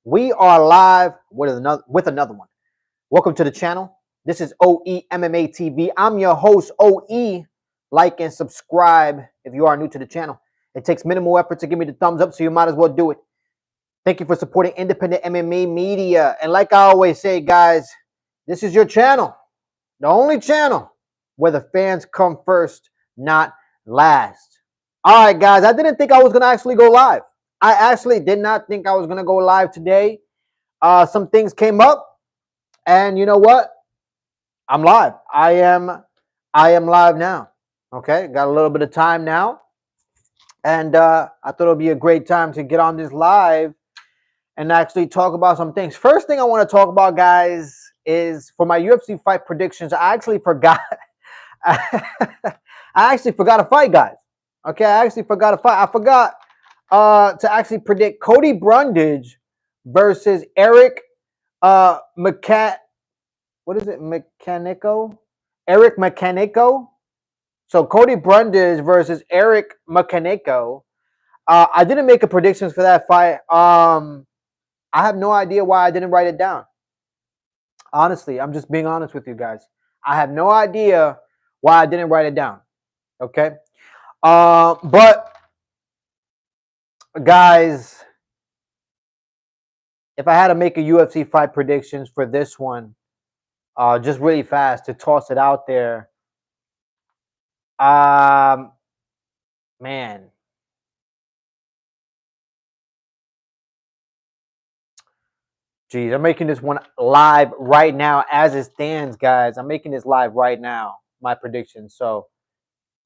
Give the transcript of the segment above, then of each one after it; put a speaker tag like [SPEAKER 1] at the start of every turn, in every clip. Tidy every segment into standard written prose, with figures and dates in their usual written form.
[SPEAKER 1] We are live with another one. Welcome to the channel. This is OE MMA TV. I'm your host, OE. Like and subscribe if you are new to the channel. It takes minimal effort to give me the thumbs up, so you might as well do it. Thank you for supporting independent MMA media. And like I always say, guys, this is your channel, the only channel where the fans come first, not last. All right, guys, I didn't think I was going to actually go live. I actually did not think I was going to go live today. Some things came up, and you know what? I'm live. I am live now. Okay, got a little bit of time now, and I thought it would be a great time to get on this live and actually talk about some things. First thing I want to talk about, guys, is for my UFC fight predictions. I actually forgot. I actually forgot a fight, guys. Okay, I actually forgot a fight. I forgot to actually predict Cody Brundage versus Eric what is it? Mechanico? Eric Mechanico. So Cody Brundage versus Eric Mechanico. I didn't make a predictions for that fight. I have no idea why I didn't write it down. Honestly, I'm just being honest with you guys. I have no idea why I didn't write it down. Okay. But guys, if I had to make a UFC fight predictions for this one, just really fast to toss it out there. Man. Geez, I'm making this one live right now as it stands, guys. I'm making this live right now, my prediction. So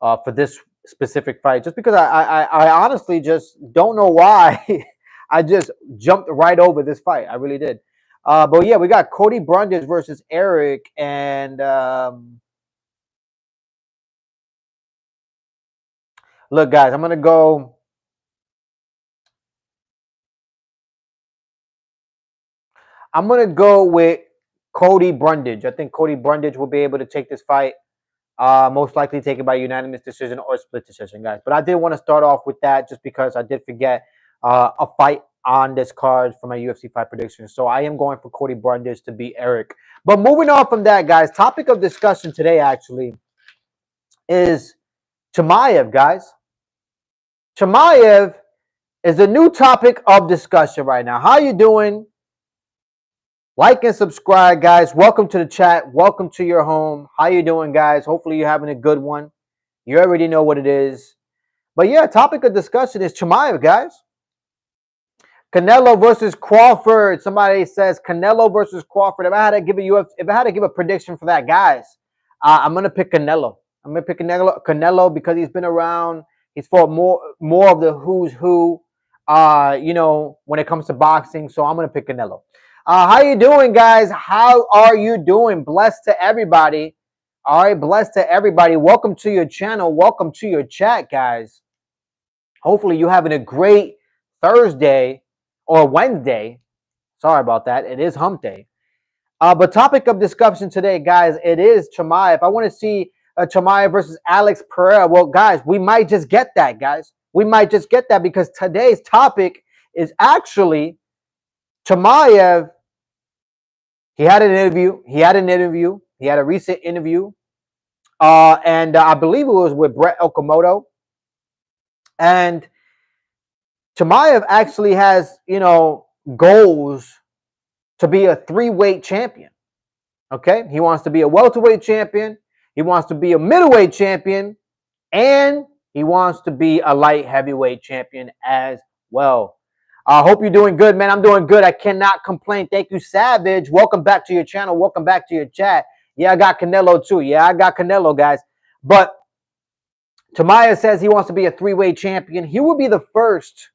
[SPEAKER 1] for this specific fight, just because I honestly just don't know why I just jumped right over this fight. I really did. But yeah, we got Cody Brundage versus Eric, and look, guys, I'm gonna go. I'm gonna go with Cody Brundage. I think Cody Brundage will be able to take this fight. Most likely taken by unanimous decision or split decision, guys. But I did want to start off with that just because I did forget a fight on this card for my UFC fight predictions. So I am going for Cody Brundage to beat Eric. But moving on from that, guys, topic of discussion today actually is Chimaev, guys. Chimaev is a new topic of discussion right now. How you doing? Like and subscribe, guys. Welcome to the chat. Welcome to your home. How you doing, guys? Hopefully you're having a good one. You already know what it is. But yeah, topic of discussion is Chimaev, guys. Canelo versus Crawford. Somebody says Canelo versus Crawford. If I had to give a prediction for that, guys, I'm gonna pick Canelo. I'm gonna pick Canelo because he's been around. He's fought more of the who's who. When it comes to boxing. So I'm gonna pick Canelo. How you doing, guys? How are you doing? Blessed to everybody. All right, blessed to everybody. Welcome to your channel. Welcome to your chat, guys. Hopefully you're having a great Thursday or Wednesday. Sorry about that. It is hump day. But topic of discussion today, guys, it is Chimaev. I want to see Chimaev versus Alex Pereira. Well, guys, we might just get that, guys. We might just get that because today's topic is actually Chimaev. He had an interview. He had a recent interview. And I believe it was with Brett Okamoto. And Chimaev actually has, goals to be a three-weight champion. Okay? He wants to be a welterweight champion. He wants to be a middleweight champion. And he wants to be a light heavyweight champion as well. I hope you're doing good, man. I'm doing good. I cannot complain. Thank you, Savage. Welcome back to your channel. Welcome back to your chat. Yeah, I got Canelo too. Yeah, I got Canelo, guys. But Chimaev says he wants to be a three-weight champion. He will be the first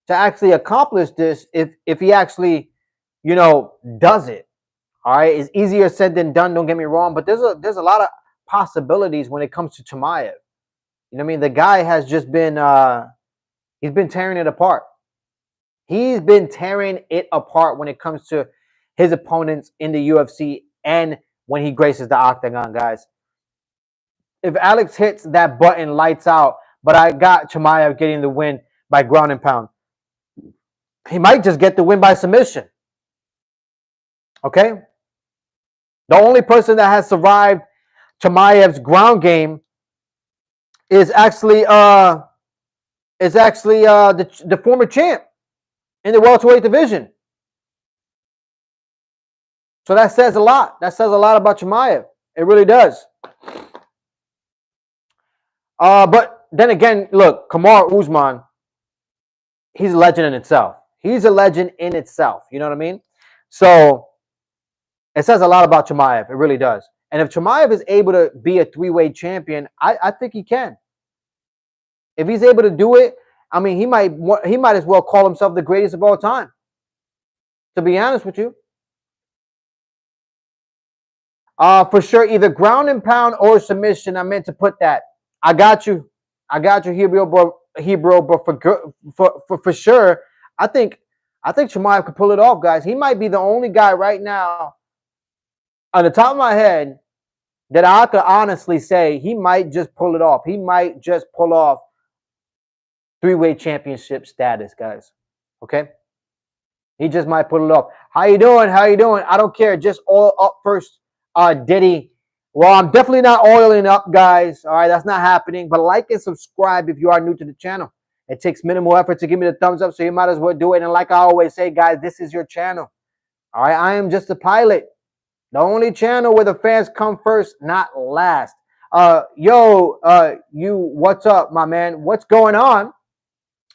[SPEAKER 1] to actually accomplish this if he actually, does it. All right, it's easier said than done. Don't get me wrong, but there's a lot of possibilities when it comes to Chimaev. You know what I mean? The guy has just been he's been tearing it apart. He's been tearing it apart when it comes to his opponents in the UFC and when he graces the octagon, guys. If Alex hits that button, lights out. But I got Chimaev getting the win by ground and pound. He might just get the win by submission. Okay? The only person that has survived Chimaev's ground game is actually the former champ in the welterweight division. So that says a lot. That says a lot about Chimaev. It really does. But then again, look, Kamaru Usman, he's a legend in itself. He's a legend in itself. You know what I mean? So it says a lot about Chimaev. It really does. And if Chimaev is able to be a three-way champion, I think he can. If he's able to do it, I mean, he might as well call himself the greatest of all time. To be honest with you. For sure, either ground and pound or submission. I meant to put that. I got you, Hebrew, but for sure, I think Chimaev could pull it off, guys. He might be the only guy right now, on the top of my head, that I could honestly say he might just pull it off. He might just pull off three-way championship status, guys. Okay, he just might pull it off. How you doing? How you doing? I don't care. Just oil up first, Diddy. Well, I'm definitely not oiling up, guys. All right, that's not happening. But like and subscribe if you are new to the channel. It takes minimal effort to give me the thumbs up, so you might as well do it. And like I always say, guys, this is your channel. All right, I am just a pilot. The only channel where the fans come first, not last. What's up, my man? What's going on?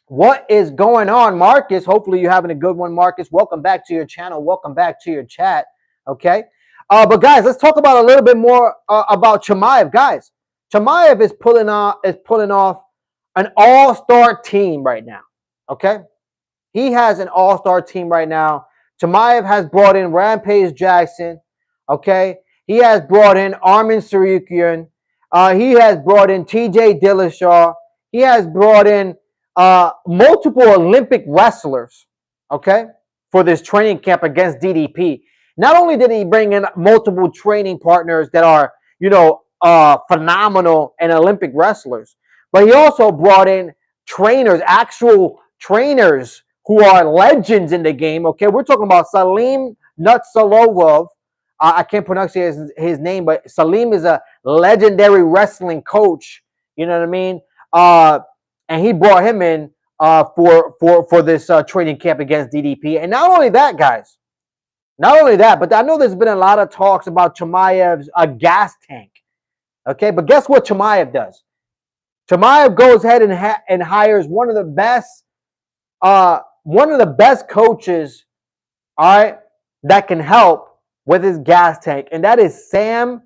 [SPEAKER 1] What is going on, Marcus? Hopefully you're having a good one, Marcus. Welcome back to your channel. Welcome back to your chat. Okay. But guys, let's talk about a little bit more about Chimaev. Guys, Chimaev is pulling off an all-star team right now. Okay. He has an all-star team right now. Chimaev has brought in Rampage Jackson. Okay. He has brought in Arman Tsarukyan. He has brought in TJ Dillashaw. He has brought in multiple Olympic wrestlers, okay, for this training camp against DDP. Not only did he bring in multiple training partners that are, phenomenal and Olympic wrestlers, but he also brought in trainers, actual trainers who are legends in the game. Okay, we're talking about Salim Nutsalovov. I can't pronounce his name, but Salim is a legendary wrestling coach. You know what I mean? And he brought him in for this training camp against DDP. And not only that, guys, but I know there's been a lot of talks about Chimaev's gas tank. Okay, but guess what Chimaev does? Chimaev goes ahead and hires one of the best coaches, all right, that can help with his gas tank, and that is Sam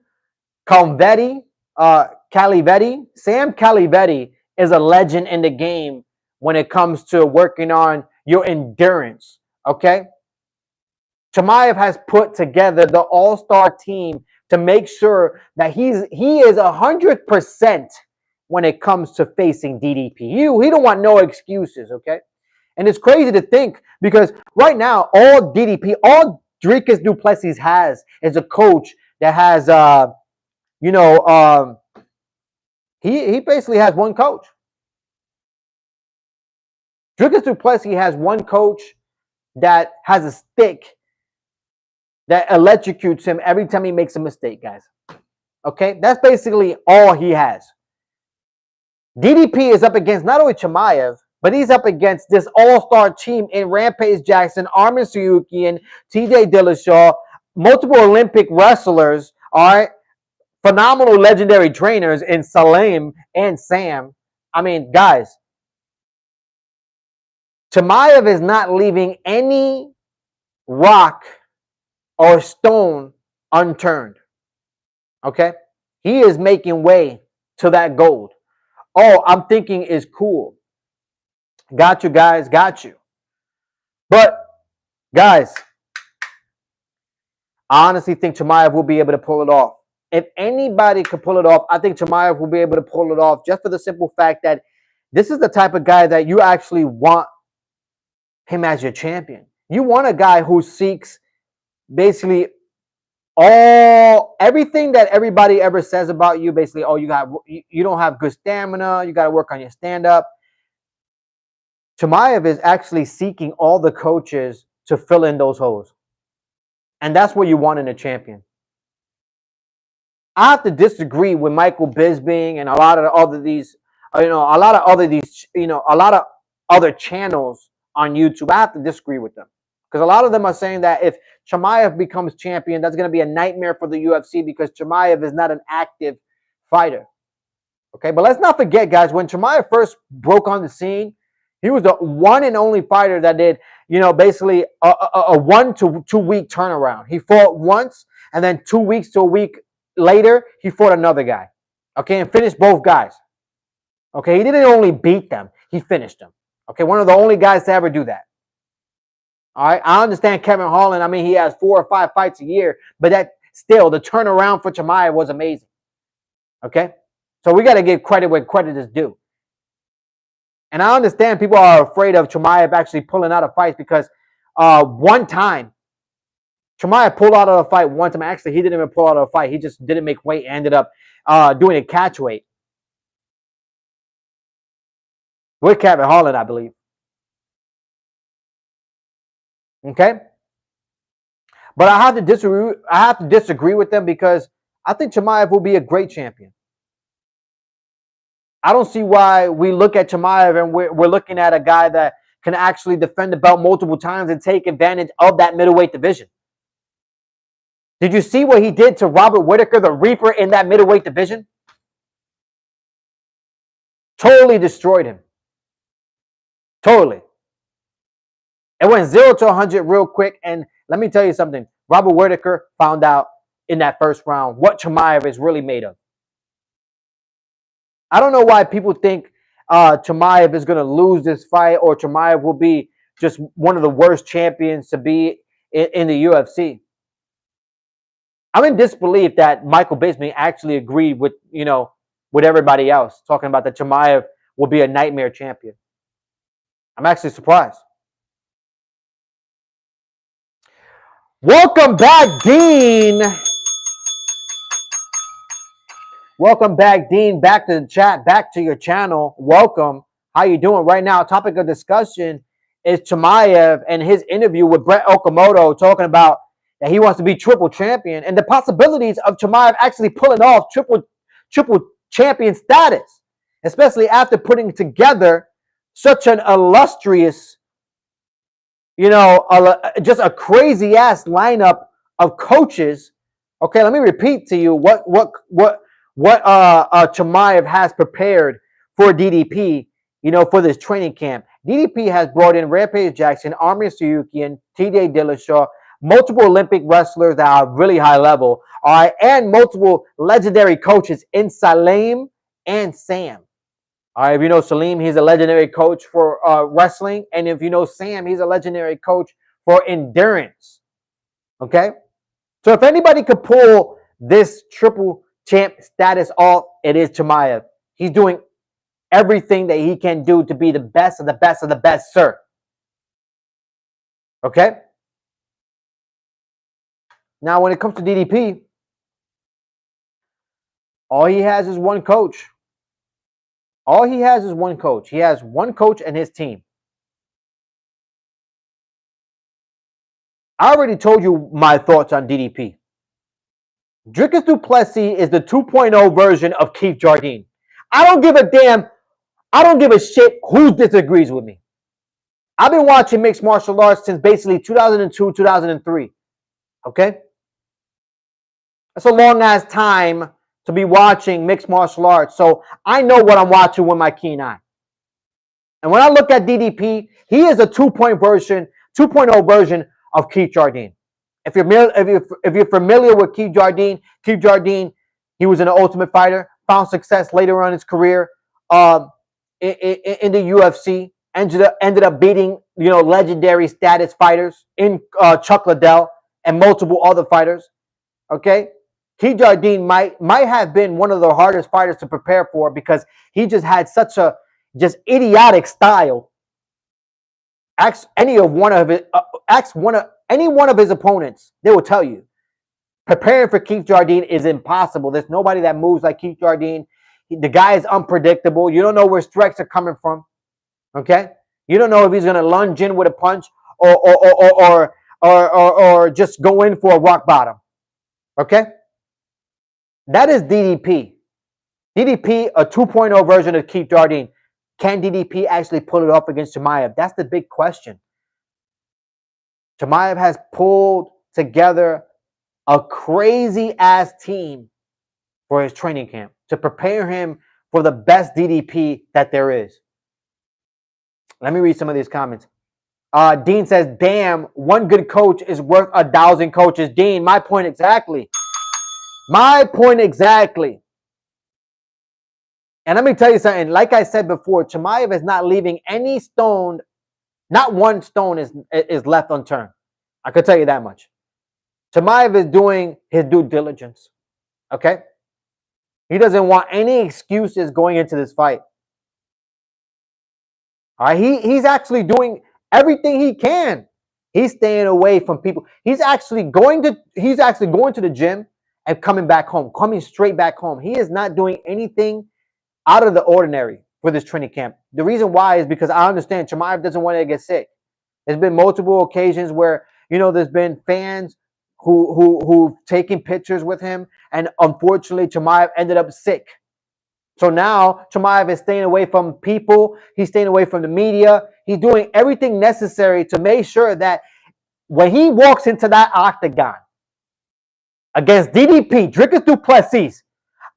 [SPEAKER 1] Calivetti. Sam Calivetti is a legend in the game when it comes to working on your endurance. Okay, Chimaev has put together the all-star team to make sure that he is 100% when it comes to facing DDP. He don't want no excuses. Okay, and it's crazy to think because right now all Dricus du Plessis has is a coach that has he basically has one coach. Dricus du Plessis has one coach that has a stick that electrocutes him every time he makes a mistake, guys. Okay? That's basically all he has. DDP is up against not only Chimaev, but he's up against this all-star team in Rampage Jackson, Arman Tsarukyan, TJ Dillashaw, multiple Olympic wrestlers, all right? Phenomenal legendary trainers in Salim and Sam. I mean, guys, Chimaev is not leaving any rock or stone unturned. Okay? He is making way to that gold. Oh, I'm thinking is cool. Got you, guys. Got you. But, guys, I honestly think Chimaev will be able to pull it off. If anybody could pull it off, I think Chimaev will be able to pull it off just for the simple fact that this is the type of guy that you actually want him as your champion. You want a guy who seeks basically everything that everybody ever says about you. Basically, you don't have good stamina. You got to work on your stand-up. Chimaev is actually seeking all the coaches to fill in those holes. And that's what you want in a champion. I have to disagree with Michael Bisping and a lot of other these, a lot of other channels on YouTube. I have to disagree with them because a lot of them are saying that if Chimaev becomes champion, that's going to be a nightmare for the UFC because Chimaev is not an active fighter. Okay, but let's not forget, guys, when Chimaev first broke on the scene, he was the one and only fighter that did, basically a 1 to 2 week turnaround. He fought once, and then 2 weeks to a week later, he fought another guy. Okay, and finished both guys. Okay, he didn't only beat them, he finished them. Okay, one of the only guys to ever do that. All right, I understand Kevin Holland. I mean, he has 4 or 5 fights a year, but that still, the turnaround for Chimaev was amazing. Okay, so we got to give credit where credit is due. And I understand people are afraid of Chimaev actually pulling out of fights because one time, Chimaev pulled out of a fight one time. Actually, he didn't even pull out of a fight. He just didn't make weight and ended up doing a catch weight with Kevin Holland, I believe. Okay? But I have to disagree with them because I think Chimaev will be a great champion. I don't see why we look at Chimaev and we're looking at a guy that can actually defend the belt multiple times and take advantage of that middleweight division. Did you see what he did to Robert Whittaker, the Reaper, in that middleweight division? Totally destroyed him. Totally. It went 0 to 100 real quick. And let me tell you something. Robert Whittaker found out in that first round what Chimaev is really made of. I don't know why people think Chimaev is going to lose this fight or Chimaev will be just one of the worst champions to be in the UFC. I'm in disbelief that Michael Bisping actually agreed with everybody else talking about that Chimaev will be a nightmare champion. I'm actually surprised. Welcome back, Dean. Welcome back, Dean. Back to the chat, back to your channel. Welcome. How you doing right now? Topic of discussion is Chimaev and his interview with Brett Okamoto talking about that he wants to be triple champion and the possibilities of Chimaev actually pulling off triple champion status, especially after putting together such an illustrious, just a crazy ass lineup of coaches. Okay, let me repeat to you what Chimaev has prepared for DDP, for this training camp. DDP has brought in Rampage Jackson, Arman Tsarukyan, TJ Dillashaw, multiple Olympic wrestlers that are really high level, all right, and multiple legendary coaches in Salim and Sam. All right, if you know Salim, he's a legendary coach for wrestling, and if you know Sam, he's a legendary coach for endurance. Okay, so if anybody could pull this triple champ status off, it is Chimaev. He's doing everything that he can do to be the best of the best of the best, sir. Okay? Now, when it comes to DDP, all he has is one coach. All he has is one coach. He has one coach and his team. I already told you my thoughts on DDP. Dricus du Plessis is the 2.0 version of Keith Jardine. I don't give a damn. I don't give a shit who disagrees with me. I've been watching mixed martial arts since basically 2002, 2003. Okay? That's a long ass time to be watching mixed martial arts. So I know what I'm watching with my keen eye. And when I look at DDP, he is a 2.0 version of Keith Jardine. If you're familiar with Keith Jardine, he was an Ultimate Fighter, found success later on in his career in the UFC, ended up beating legendary status fighters in Chuck Liddell and multiple other fighters. Okay, Keith Jardine might have been one of the hardest fighters to prepare for because he just had such a idiotic style. Ask any one of his opponents, they will tell you preparing for Keith Jardine is impossible. There's nobody that moves like Keith Jardine. The guy is unpredictable. You don't know where strikes are coming from. Okay, You don't know if he's gonna lunge in with a punch or just go in for a rock bottom. Okay, that is DDP. DDP, a 2.0 version of Keith Jardine. Can DDP actually pull it off against Chimaev? That's the big question. Chimaev has pulled together a crazy ass team for his training camp to prepare him for the best DDP that there is. Let me read some of these comments. Dean says, damn, one good coach is worth 1,000 coaches. Dean, my point exactly. My point exactly. And let me tell you something. Like I said before, Chimaev is not leaving any stone. Not one stone is left unturned. I could tell you that much. Chimaev is doing his due diligence. Okay? He doesn't want any excuses going into this fight. All right? He's actually doing everything he can. He's staying away from people. He's actually going to the gym and coming back home, coming straight back home. He is not doing anything out of the ordinary for this training camp. The reason why is because I understand Chimaev doesn't want to get sick. There's been multiple occasions where, there's been fans who've taken pictures with him, and unfortunately Chimaev ended up sick. So now Chimaev is staying away from people. He's staying away from the media. He's doing everything necessary to make sure that when he walks into that octagon against DDP, Dricus du Plessis,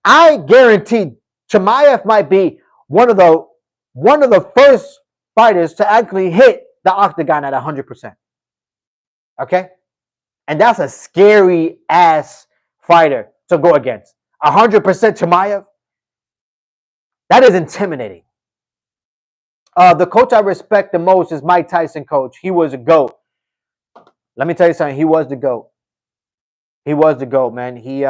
[SPEAKER 1] I guarantee Chimaev might be one of the first fighters to actually hit the octagon at 100%. Okay? And that's a scary ass fighter to go against. 100% Chimaev. That is intimidating. The coach I respect the most is Mike Tyson coach. He was a GOAT. Let me tell you something. He was the GOAT. He was the GOAT, man. He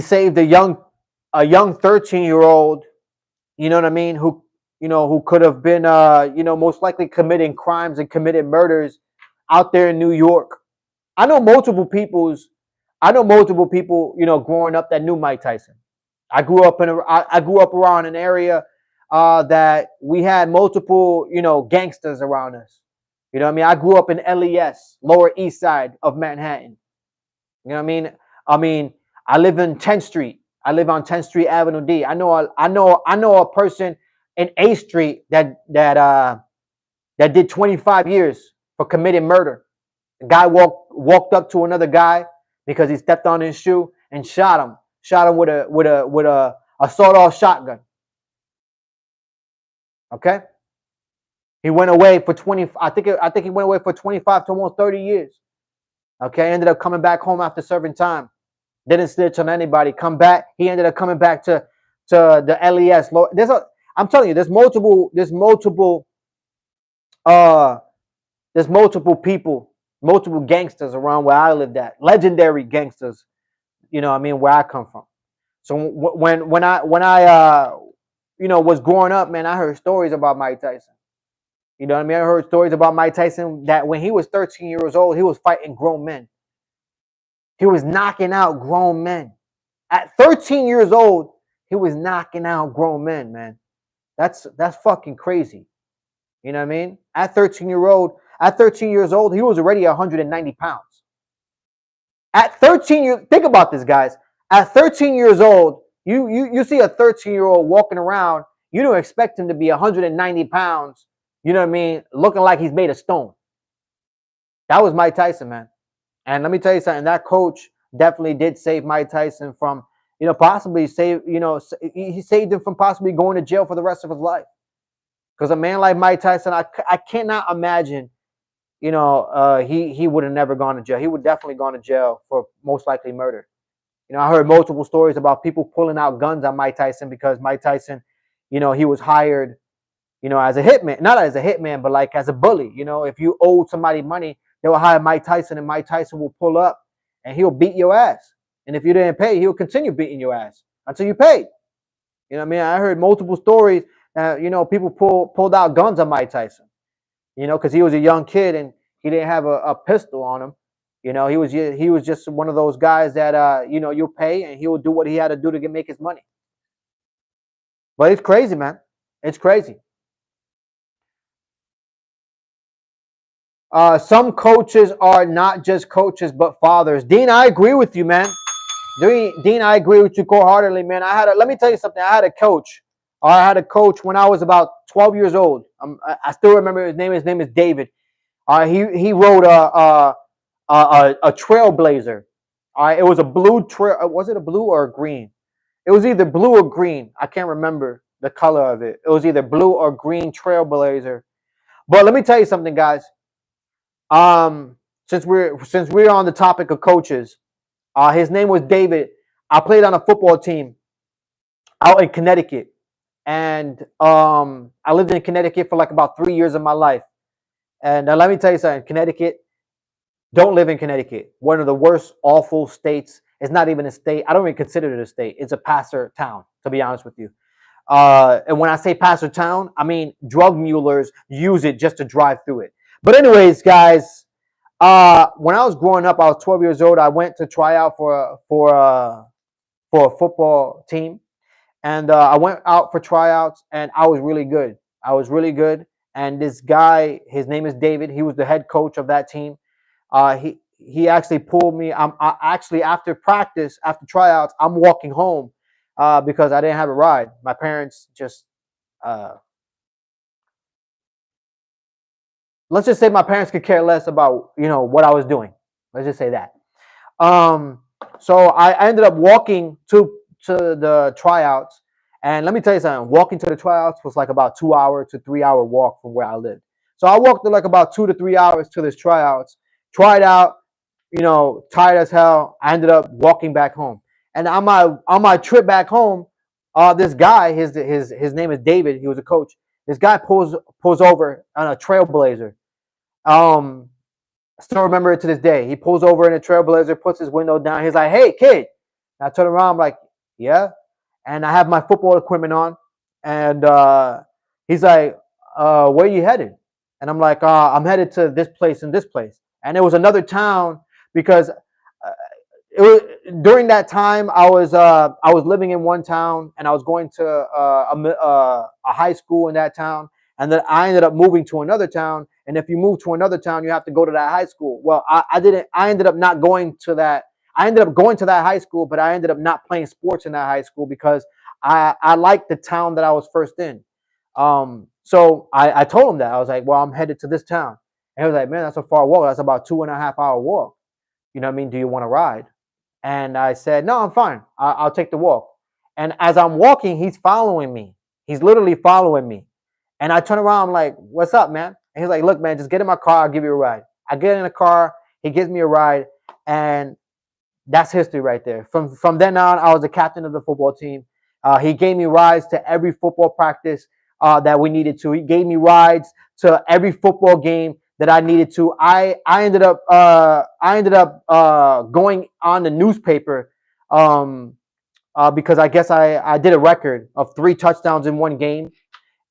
[SPEAKER 1] saved a young 13-year-old, you know what I mean, who could have been most likely committing crimes and committed murders out there in New York. I know multiple people, growing up that knew Mike Tyson. I grew up around an area that we had multiple, gangsters around us. You know what I mean? I grew up in LES, Lower East Side of Manhattan. You know what I mean? I live in 10th Street. I live on 10th Street Avenue D. I know a person in A Street that did 25 years for committing murder. The guy walked up to another guy because he stepped on his shoe and shot him. Shot him with a sawed-off shotgun. Okay? He went away for 20. I think he went away for 25 to almost 30 years. Okay, ended up coming back home after serving time. Didn't snitch on anybody. Come back. He ended up coming back to the LES. I'm telling you, there's multiple people, multiple gangsters around where I lived at. Legendary gangsters, where I come from. So when I was growing up, man, I heard stories about Mike Tyson. You know what I mean? I heard stories about Mike Tyson that when he was 13 years old, he was fighting grown men. He was knocking out grown men. At 13 years old, he was knocking out grown men, man. That's fucking crazy. You know what I mean? At 13 years old, he was already 190 pounds. At 13 years, think about this, guys. At 13 years old, you see a 13-year-old walking around, you don't expect him to be 190 pounds, you know what I mean, looking like he's made of stone. That was Mike Tyson, man. And let me tell you something, that coach definitely did save Mike Tyson from, possibly he saved him from possibly going to jail for the rest of his life. Because a man like Mike Tyson, I cannot imagine, he would have never gone to jail. He would definitely gone to jail for most likely murder. I heard multiple stories about people pulling out guns on Mike Tyson because Mike Tyson, he was hired, as a hitman, not as a hitman, but like as a bully. If you owed somebody money, they will hire Mike Tyson, and Mike Tyson will pull up and he'll beat your ass. And if you didn't pay, he'll continue beating your ass until you pay. You know what I mean? I heard multiple stories that, people pulled out guns on Mike Tyson, because he was a young kid and he didn't have a pistol on him. He was just one of those guys that, you'll pay and he will do what he had to do to make his money. But it's crazy, man. It's crazy. Some coaches are not just coaches but fathers. Dean, I agree with you, man. Dean, I agree with you wholeheartedly, man. Let me tell you something. I had a coach. I had a coach when I was about 12 years old. I still remember his name. His name is David. He rode a Trailblazer. It was a blue trail. Was it a blue or a green? It was either blue or green. I can't remember the color of it. It was either blue or green Trailblazer. But let me tell you something, guys. Since we're on the topic of coaches, his name was David. I played on a football team out in Connecticut, and I lived in Connecticut for like about 3 years of my life. And let me tell you something, Connecticut. Don't live in Connecticut. One of the worst, awful states. It's not even a state. I don't even consider it a state. It's a passer town, to be honest with you. And when I say passer town, I mean drug mules use it just to drive through it. But anyways, guys, when I was growing up, I was 12 years old. I went to try out for a football team, and I went out for tryouts, and I was really good. I was really good. And this guy, his name is David. He was the head coach of that team. He actually pulled me. I actually after practice, after tryouts, I'm walking home because I didn't have a ride. My parents just let's just say my parents could care less about what I was doing. Let's just say that. So I ended up walking to the tryouts, and let me tell you something. Walking to the tryouts was like about 2 hour to 3 hour walk from where I lived. So I walked like about 2 to 3 hours to this tryouts. Tried out, tired as hell. I ended up walking back home, and on my trip back home, this guy, his name is David. He was a coach. This guy pulls over on a Trailblazer. Um, I still remember it to this day. He pulls over in a Trailblazer, puts his window down. He's like, "Hey, kid." And I turn around. I'm like, "Yeah." And I have my football equipment on, and he's like, "Where are you headed?" And I'm like, "I'm headed to this place and this place." And it was another town because it was during that time I was living in one town, and I was going to a high school in that town, and then I ended up moving to another town. And if you move to another town, you have to go to that high school. Well, I didn't. I ended up not going to that. I ended up going to that high school, but I ended up not playing sports in that high school because I liked the town that I was first in. So I told him that I was like, "Well, I'm headed to this town," and he was like, "Man, that's a far walk. That's about 2.5 hour walk. You know what I mean? Do you want to ride?" And I said, "No, I'm fine. I'll take the walk." And as I'm walking, he's following me. He's literally following me. And I turn around, I'm like, "What's up, man?" And he's like, "Look, man, just get in my car. I'll give you a ride." I get in the car. He gives me a ride. And that's history right there. From then on, I was the captain of the football team. He gave me rides to every football practice that we needed to. He gave me rides to every football game that I needed to. I ended up going on the newspaper because I guess I did a record of 3 touchdowns in one game,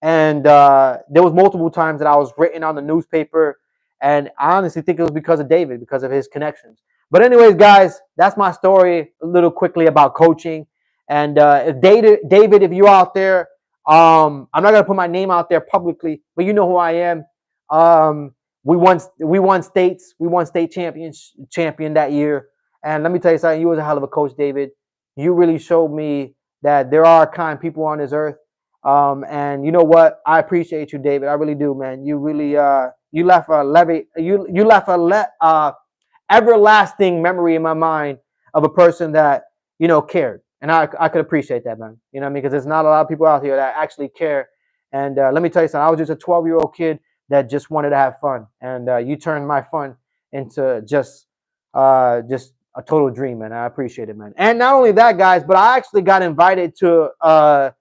[SPEAKER 1] and there was multiple times that I was written on the newspaper, and I honestly think it was because of David, because of his connections. But anyways, guys, that's my story a little quickly about coaching. And if David, if you're out there, I'm not gonna put my name out there publicly, but you know who I am. We won states. We won state champion that year. And let me tell you something. You was a hell of a coach, David. You really showed me that there are kind people on this earth. And you know what? I appreciate you, David. I really do, man. You really you left a everlasting memory in my mind of a person that cared, and I could appreciate that, man. You know what I mean? Because there's not a lot of people out here that actually care. And let me tell you something. I was just a 12-year-old kid that just wanted to have fun, and you turned my fun into just a total dream, man. I appreciate it, man. And not only that, guys, but I actually got invited to the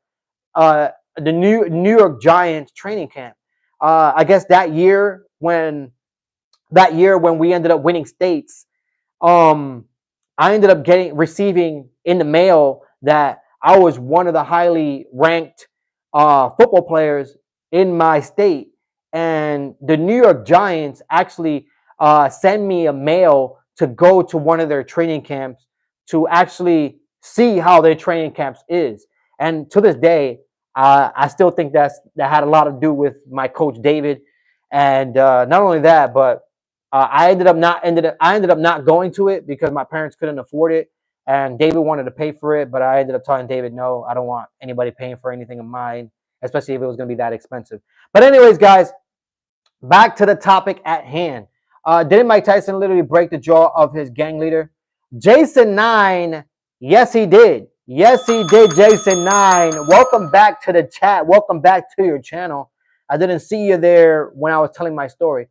[SPEAKER 1] New York Giants training camp. I guess that year when we ended up winning states, I ended up receiving in the mail that I was one of the highly ranked football players in my state, and the New York Giants actually sent me a mail to go to one of their training camps to actually see how their training camps is. And to this day, I still think that had a lot to do with my coach David, and not only that, but I ended up not going to it because my parents couldn't afford it, and David wanted to pay for it, but I ended up telling David, no, I don't want anybody paying for anything of mine, especially if it was going to be that expensive. But anyways, guys, back to the topic at hand. Didn't Mike Tyson literally break the jaw of his gang leader? Jason 9, yes, he did. Yes, he did, Jason 9. Welcome back to the chat. Welcome back to your channel. I didn't see you there when I was telling my story.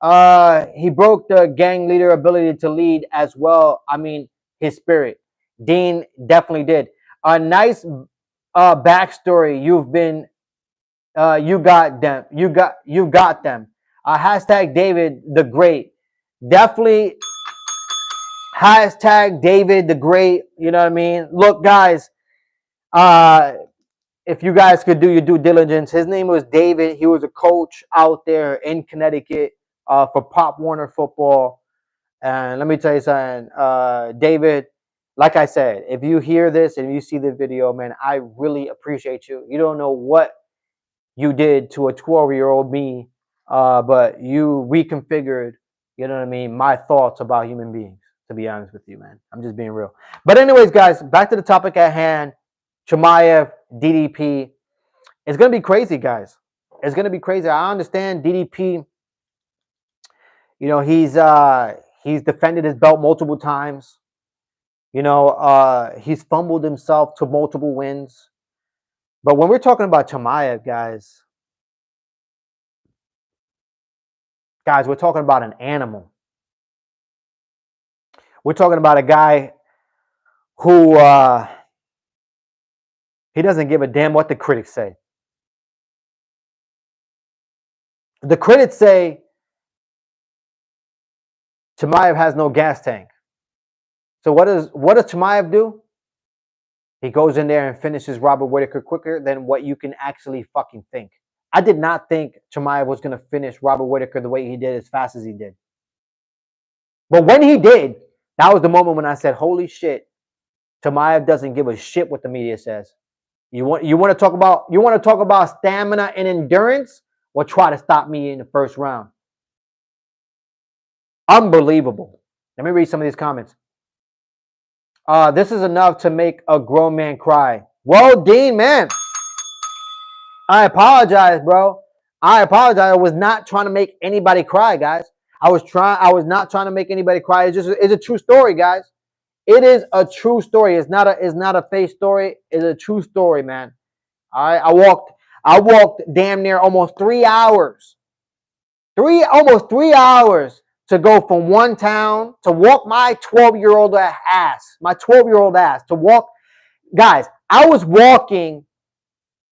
[SPEAKER 1] He broke the gang leader ability to lead as well. I mean, his spirit. Dean definitely did. A nice backstory. You got them. You got them. Hashtag David the Great. Definitely hashtag David the Great. You know what I mean? Look, guys. If you guys could do your due diligence, his name was David. He was a coach out there in Connecticut for Pop Warner football. And let me tell you something, David. Like I said, if you hear this and you see the video, man, I really appreciate you. You don't know what you did to a 12-year-old me, but you reconfigured, you know what I mean, my thoughts about human beings, to be honest with you, man. I'm just being real. But anyways, guys, back to the topic at hand. Chimaev, DDP. It's going to be crazy, guys. It's going to be crazy. I understand DDP, you know, he's defended his belt multiple times. You know, he's fumbled himself to multiple wins. But when we're talking about Chimaev, guys, we're talking about an animal. We're talking about a guy who he doesn't give a damn what the critics say. The critics say Chimaev has no gas tank. So what does Chimaev do? He goes in there and finishes Robert Whitaker quicker than what you can actually fucking think. I did not think Chimaev was going to finish Robert Whitaker the way he did, as fast as he did. But when he did, that was the moment when I said, holy shit, Chimaev doesn't give a shit what the media says. You want to talk about stamina and endurance? Well, try to stop me in the first round. Unbelievable. Let me read some of these comments. This is enough to make a grown man cry. Well, Dean, man, I apologize, bro. I apologize. I was not trying to make anybody cry, guys. I was not trying to make anybody cry. It's a true story, guys. It is a true story. It's not a fake story. It's a true story, man. All right. I walked damn near almost 3 hours. Almost 3 hours to go from one town to walk my 12-year-old ass. To walk. Guys, I was walking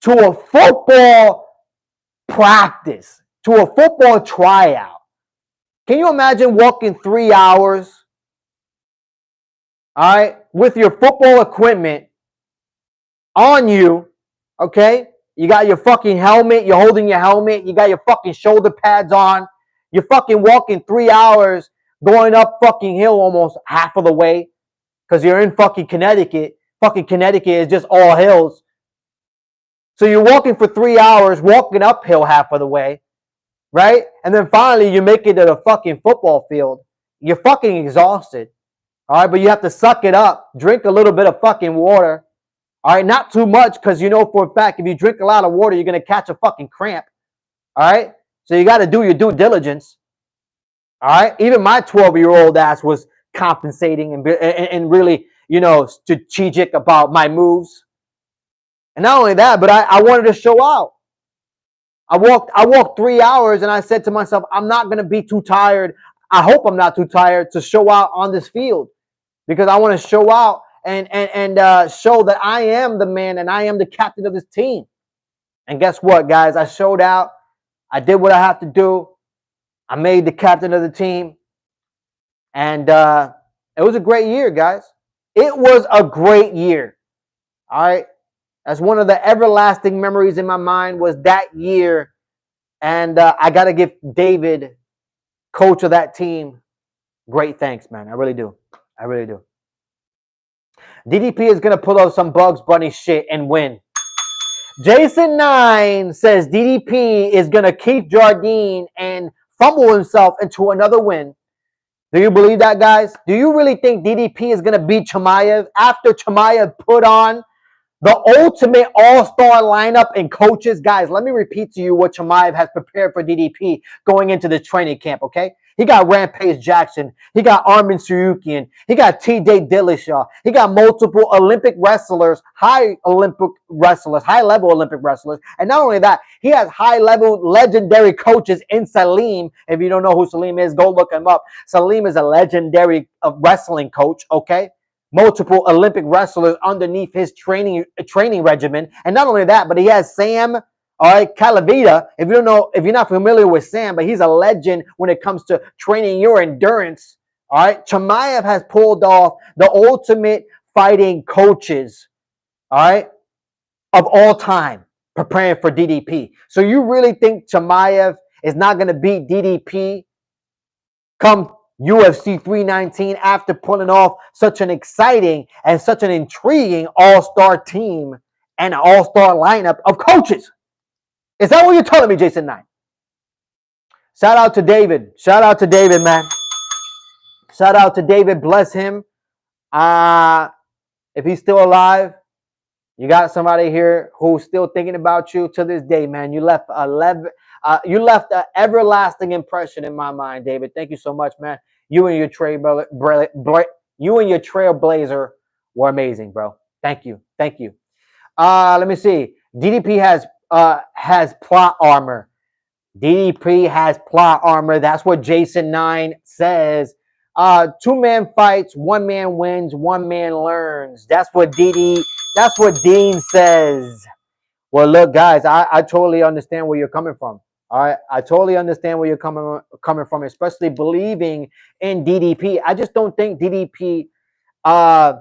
[SPEAKER 1] to a football practice, to a football tryout. Can you imagine walking 3 hours? All right, with your football equipment on you, okay? You got your fucking helmet, you're holding your helmet, you got your fucking shoulder pads on. You're fucking walking 3 hours going up fucking hill almost half of the way because you're in fucking Connecticut. Fucking Connecticut is just all hills. So you're walking for 3 hours, walking uphill half of the way, right? And then finally you make it to the fucking football field. You're fucking exhausted. All right, but you have to suck it up. Drink a little bit of fucking water. All right, not too much because you know for a fact if you drink a lot of water, you're going to catch a fucking cramp. All right, so you got to do your due diligence. All right, even my 12-year-old ass was compensating and really, you know, strategic about my moves. And not only that, but I wanted to show out. I walked 3 hours and I said to myself, I'm not going to be too tired. I hope I'm not too tired to show out on this field because I want to show out and show that I am the man and I am the captain of this team. And guess what, guys? I showed out. I did what I have to do. I made the captain of the team. And it was a great year, guys. It was a great year. All right. That's one of the everlasting memories in my mind was that year. And I got to give David, coach of that team, great thanks, man. I really do. I really do. DDP is going to pull out some Bugs Bunny shit and win. Jason 9 says DDP is going to keep Jardine and fumble himself into another win. Do you believe that, guys? Do you really think DDP is going to beat Chimaev after Chimaev put on the ultimate all-star lineup and coaches? Guys, let me repeat to you what Chimaev has prepared for DDP going into the training camp, okay? He got Rampage Jackson. He got Armin Tsarukyan. He got T.J. Dillashaw. He got multiple Olympic wrestlers, high-level Olympic wrestlers. And not only that, he has high-level legendary coaches in Salim. If you don't know who Salim is, go look him up. Salim is a legendary wrestling coach, okay? Multiple Olympic wrestlers underneath his training regimen. And not only that, but he has Sam, all right, Calavita. If you don't know, if you're not familiar with Sam, but he's a legend when it comes to training your endurance. All right, Chimaev has pulled off the ultimate fighting coaches, all right, of all time, preparing for DDP. So you really think Chimaev is not going to beat DDP come UFC 319 after pulling off such an exciting and such an intriguing all-star team and an all-star lineup of coaches? Is that what you're telling me, Jason Knight? Shout out to David. Shout out to David, man. Shout out to David. Bless him. If he's still alive, you got somebody here who's still thinking about you to this day, man. You left an everlasting impression in my mind, David. Thank you so much, man. You and your trailblazer were amazing, bro. Thank you. Thank you. Let me see. DDP has plot armor. DDP has plot armor. That's what Jason 9 says. Two-man fights, one man wins, one man learns. That's what Dean says. Well, look, guys, I totally understand where you're coming from. All right, I totally understand where you're coming from, especially believing in DDP. I just don't think DDP. I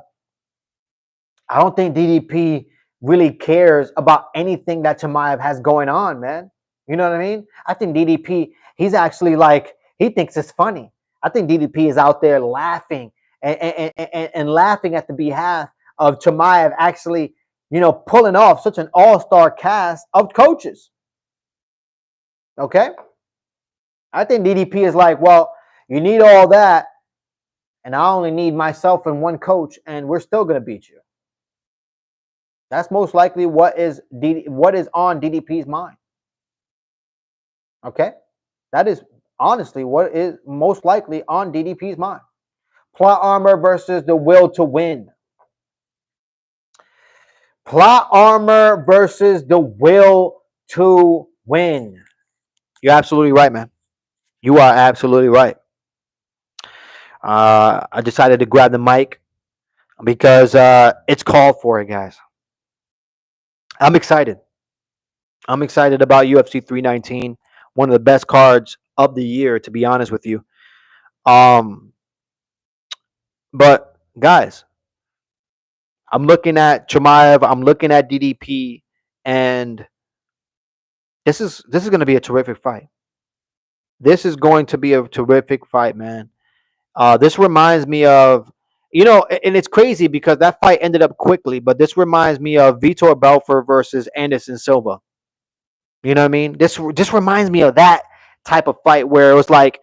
[SPEAKER 1] don't think DDP really cares about anything that Chimaev has going on, man. You know what I mean? I think DDP, he's actually like, he thinks it's funny. I think DDP is out there laughing and laughing at the behalf of Chimaev actually, pulling off such an all-star cast of coaches. Okay? I think DDP is like, well, you need all that, and I only need myself and one coach, and we're still going to beat you. That's most likely what is on DDP's mind. Okay? That is honestly what is most likely on DDP's mind. Plot armor versus the will to win. Plot armor versus the will to win. You're absolutely right, man. You are absolutely right. I decided to grab the mic because it's called for it, guys. I'm excited. I'm excited about UFC 319, one of the best cards of the year, to be honest with you. But guys, I'm looking at Chimaev, I'm looking at DDP, and this is going to be a terrific fight. This is going to be a terrific fight, man. This reminds me of, and it's crazy because that fight ended up quickly, but this reminds me of Vitor Belfort versus Anderson Silva. You know what I mean? This reminds me of that type of fight where it was like,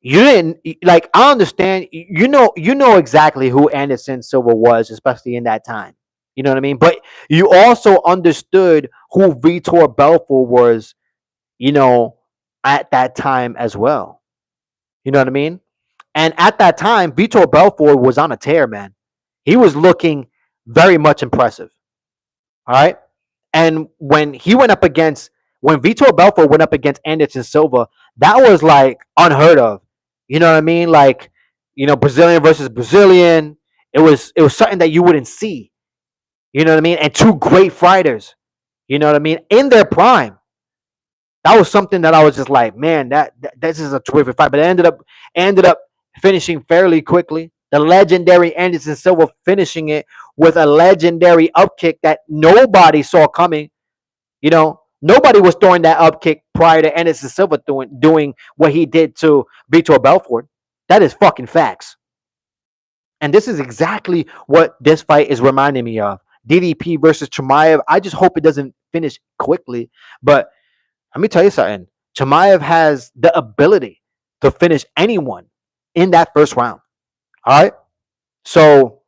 [SPEAKER 1] you didn't, like, I understand, you know exactly who Anderson Silva was, especially in that time. You know what I mean? But you also understood who Vitor Belfort was, at that time as well. You know what I mean? And at that time, Vitor Belfort was on a tear, man. He was looking very much impressive. All right? And when Vitor Belfort went up against Anderson Silva, that was like unheard of. You know what I mean? Like, Brazilian versus Brazilian. It was something that you wouldn't see. You know what I mean? And two great fighters. You know what I mean? In their prime. That was something that I was just like, man, this is a terrific fight. But it ended up finishing fairly quickly. The legendary Anderson Silva finishing it with a legendary upkick that nobody saw coming. Nobody was throwing that upkick prior to Anderson Silva doing what he did to Vitor Belfort. That is fucking facts. And this is exactly what this fight is reminding me of. DDP versus Chimaev. I just hope it doesn't finish quickly. But let me tell you something. Chimaev has the ability to finish anyone in that first round. All right. So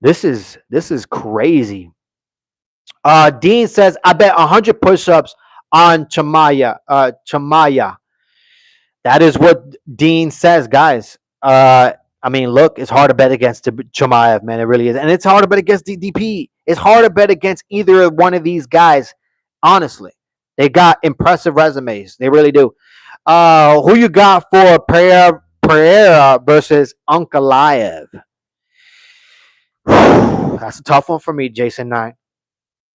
[SPEAKER 1] this is crazy. Dean says, I bet 100 push-ups on Chimaev. That is what Dean says, guys. I mean, look, it's hard to bet against Chimaev, man. It really is. And it's hard to bet against DDP. It's hard to bet against either one of these guys, honestly. They got impressive resumes. They really do. Who you got for Pereira versus Ankalaev? That's a tough one for me, Jason 9.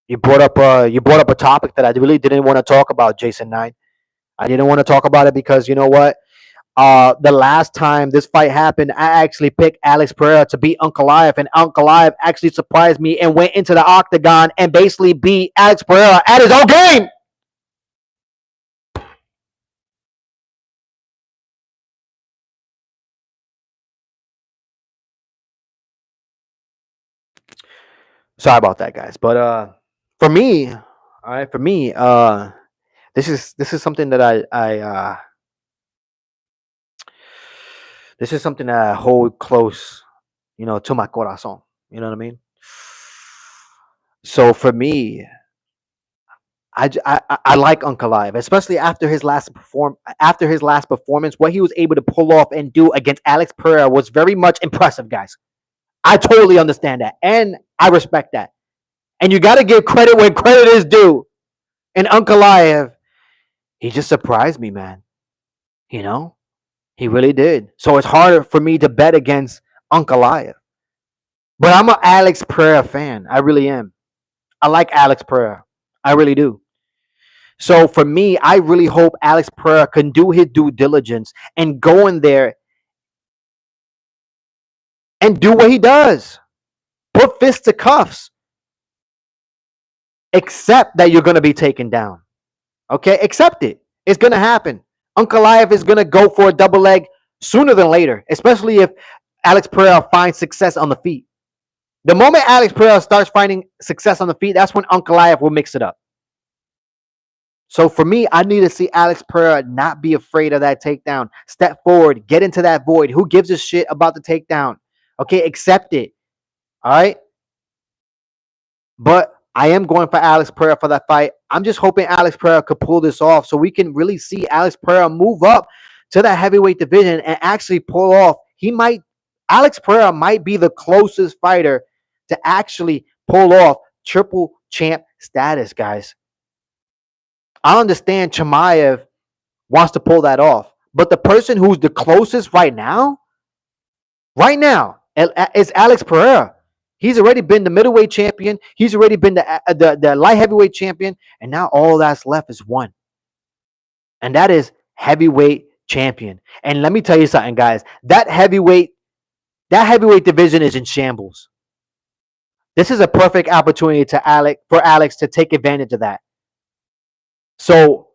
[SPEAKER 1] You brought up a topic that I really didn't want to talk about, Jason 9. I didn't want to talk about it because you know what? The last time this fight happened, I actually picked Alex Pereira to beat Ankalaev, and Ankalaev actually surprised me and went into the octagon and basically beat Alex Pereira at his own game. Sorry about that, guys. But for me, all right, this is something that this is something that I hold close, to my corazón. You know what I mean? So for me, I like Ankalaev, especially after his last performance. What he was able to pull off and do against Alex Pereira was very much impressive, guys. I totally understand that, and I respect that. And you got to give credit when credit is due. And Ankalaev, he just surprised me, man. He really did. So it's harder for me to bet against Ankalaev. But I'm an Alex Pereira fan. I really am. I like Alex Pereira. I really do. So for me, I really hope Alex Pereira can do his due diligence and go in there and do what he does. Put fists to cuffs. Accept that you're going to be taken down. Okay? Accept it. It's going to happen. Ankalaev is going to go for a double leg sooner than later, especially if Alex Pereira finds success on the feet. The moment Alex Pereira starts finding success on the feet, that's when Ankalaev will mix it up. So for me, I need to see Alex Pereira not be afraid of that takedown. Step forward, get into that void. Who gives a shit about the takedown? Okay, accept it. All right? But I am going for Alex Pereira for that fight. I'm just hoping Alex Pereira could pull this off so we can really see Alex Pereira move up to that heavyweight division and actually pull off. Alex Pereira might be the closest fighter to actually pull off triple champ status, guys. I understand Chimaev wants to pull that off, but the person who's the closest right now, is Alex Pereira. He's already been the middleweight champion. He's already been the light heavyweight champion, and now all that's left is one, and that is heavyweight champion. And let me tell you something, guys. That heavyweight division is in shambles. This is a perfect opportunity for Alex to take advantage of that. So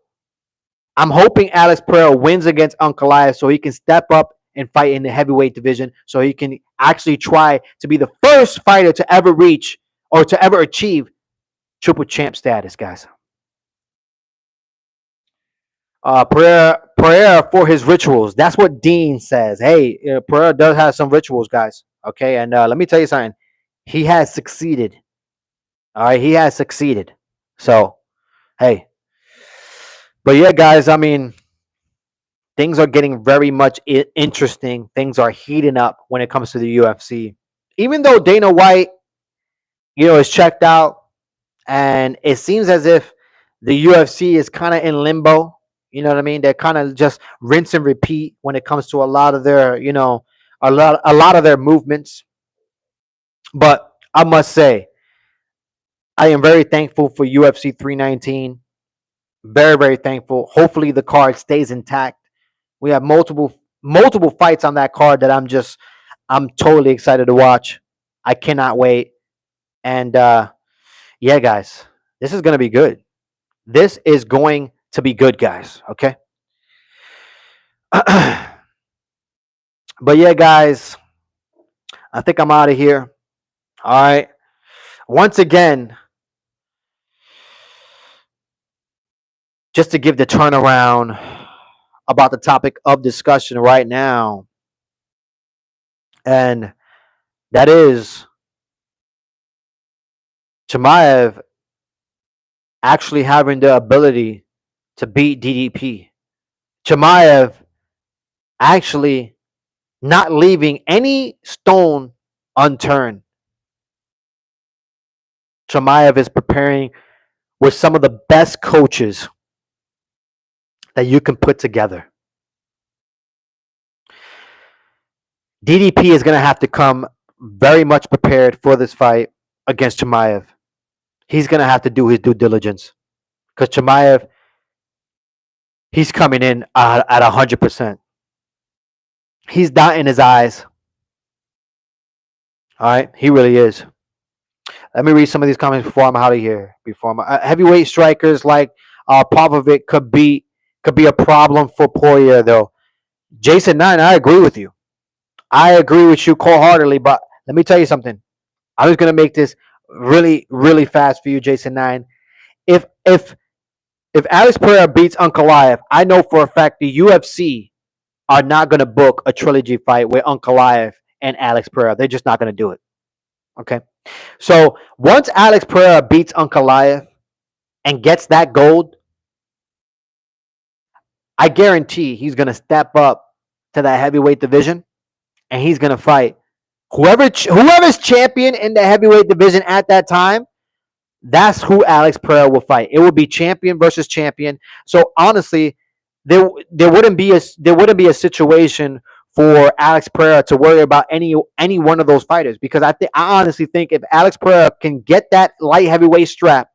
[SPEAKER 1] I'm hoping Alex Pereira wins against Ankalaev so he can step up and fight in the heavyweight division so he can actually try to be the first fighter to ever reach or to ever achieve triple champ status, guys. Pereira for his rituals. That's what Dean says. Hey, Pereira does have some rituals, guys. Okay, and let me tell you something. He has succeeded. All right, he has succeeded. So, hey. But yeah, guys, I mean, things are getting very much interesting. Things are heating up when it comes to the UFC. Even though Dana White, is checked out, and it seems as if the UFC is kind of in limbo. You know what I mean? They're kind of just rinse and repeat when it comes to a lot of their, a lot of their movements. But I must say, I am very thankful for UFC 319. Very, very thankful. Hopefully the card stays intact. We have multiple fights on that card that I'm totally excited to watch. I cannot wait. And yeah, guys, this is going to be good. This is going to be good, guys. Okay. But yeah, guys, I think I'm out of here. All right. Once again, just to give the turnaround about the topic of discussion right now, and that is Chimaev actually having the ability to beat DDP. Chimaev actually not leaving any stone unturned. Chimaev is preparing with some of the best coaches that you can put together. DDP is going to have to come very much prepared for this fight against Chimaev. He's going to have to do his due diligence because Chimaev, he's coming in at 100%. He's dotting his I's. All right, he really is. Let me read some of these comments before I'm out of here. Heavyweight strikers like Popovic could be a problem for Poirier, though. Jason 9, I agree with you. I agree with you wholeheartedly, but let me tell you something. I'm just gonna make this really, really fast for you, Jason 9. If Alex Pereira beats Ankalaev, I know for a fact the UFC are not gonna book a trilogy fight with Ankalaev and Alex Pereira. They're just not gonna do it. Okay. So once Alex Pereira beats Ankalaev and gets that gold, I guarantee he's gonna step up to that heavyweight division and he's gonna fight whoever's champion in the heavyweight division at that time. That's who Alex Pereira will fight. It will be champion versus champion. So honestly, there wouldn't be a situation for Alex Pereira to worry about any one of those fighters, because I honestly think if Alex Pereira can get that light heavyweight strap,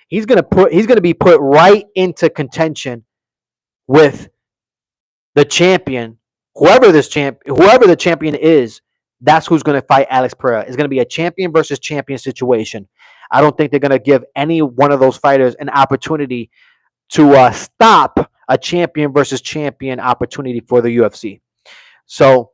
[SPEAKER 1] he's gonna be put right into contention with the champion, whoever the champion is. That's who's going to fight Alex Pereira. It's going to be a champion versus champion situation. I don't think they're going to give any one of those fighters an opportunity to stop a champion versus champion opportunity for the UFC. So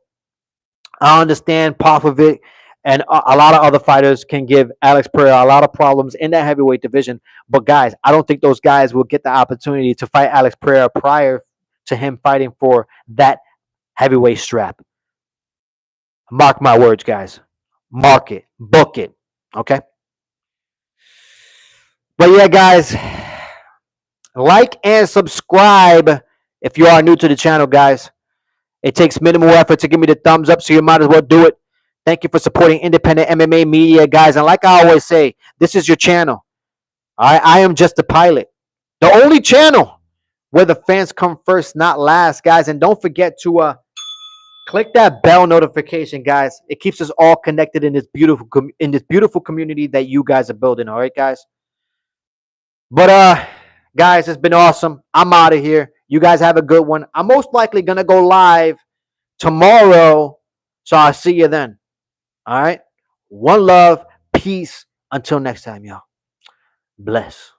[SPEAKER 1] I understand Popovic and a lot of other fighters can give Alex Pereira a lot of problems in that heavyweight division. But guys, I don't think those guys will get the opportunity to fight Alex Pereira prior to him fighting for that heavyweight strap. Mark my words, guys. Mark it. Book it. Okay? But yeah, guys, like and subscribe if you are new to the channel, guys. It takes minimal effort to give me the thumbs up, so you might as well do it. Thank you for supporting independent MMA media, guys. And like I always say, this is your channel. All right? I am just a pilot. The only channel where the fans come first, not last, guys. And don't forget to click that bell notification, guys. It keeps us all connected in this beautiful community that you guys are building. All right, guys. But guys, it's been awesome. I'm out of here. You guys have a good one. I'm most likely gonna go live tomorrow, so I'll see you then. All right. One love, peace. Until next time, y'all. Bless.